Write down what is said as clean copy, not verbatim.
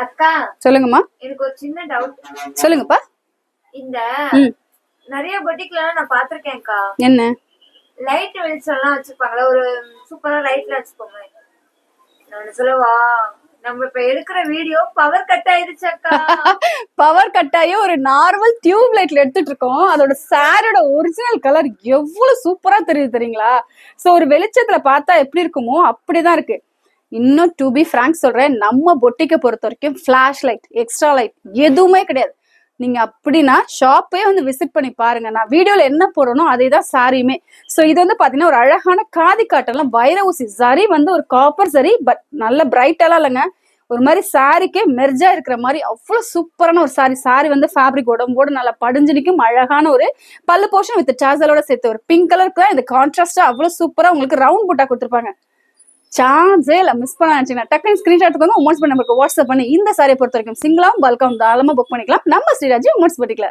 அக்கா சொல்லுங்கம்மா. எனக்கு ஒரு சின்ன டவுட். சொல்லுங்கப்பா. இந்த நிறைய பொட்டிக்ல நான் பாத்திருக்கேன்க்கா. என்ன லைட் வெளிச்சம் எல்லாம் வச்சிருப்பாங்களா, ஒரு சூப்பரா லைட்ல வச்சுக்கோங்க. நான் சொல்லவா, நம்ம இப்ப எடுக்கிற வீடியோ பவர் கட் ஆயிடுச்சு அக்கா. பவர் கட் ஆகி ஒரு நார்மல் டியூப் லைட்ல எடுத்துட்டு இருக்கோம். அதோட சாரோட ஒரிஜினல் கலர் எவ்வளவு சூப்பரா தெரியுது தெரியுங்களா? சோ ஒரு வெளிச்சத்துல பார்த்தா எப்படி இருக்குமோ அப்படிதான் இருக்கு. இன்னும் டு பி ஃப்ராங்க் சொல்றேன், நம்ம பொட்டிக்க பொறுத்த வரைக்கும் ஃபிளாஷ் லைட், எக்ஸ்ட்ரா லைட் எதுவுமே கிடையாது. நீங்க அப்படின்னா ஷாப்பே வந்து விசிட் பண்ணி பாருங்க. நான் வீடியோல என்ன போடணும் அதே தான் சாரியுமே. சோ இது வந்து பாத்தீங்கன்னா ஒரு அழகான காதி காட்டெல்லாம் வைர ஊசி சரி வந்து ஒரு காப்பர் சரி, பட் நல்ல பிரைட்டெல்லாம் இல்லைங்க. ஒரு மாதிரி சாரிக்கே மெர்ஜா இருக்கிற மாதிரி அவ்வளவு சூப்பரான ஒரு சாரி வந்து ஃபேப்ரிக் உடம்போடு நல்லா படிஞ்சு நிற்கும். அழகான ஒரு பல்லு போர்ஷன் வித் டாசலோட சேர்த்து ஒரு பிங்க் கலருக்கு தான் இந்த கான்ட்ராஸ்டா அவ்வளவு சூப்பரா உங்களுக்கு ரவுண்ட் புட்டா கொடுத்துருப்பாங்க. சான்ஸே இல்லை, மிஸ் பண்ண நினைச்சீங்கன்னா டக்குனு ஸ்கிரீன்ஷாட் வந்து உமன்ஸ் பண்ண நமக்கு வாட்ஸ்அப் பண்ணி இந்த சாரியை பொறுத்த வரைக்கும் சிங்கிளாவும் பல்காவும் தாராளமா புக் பண்ணிக்கலாம். நம்ம ஸ்ரீராஜ் உமன்ஸ் பட்டிக்கல.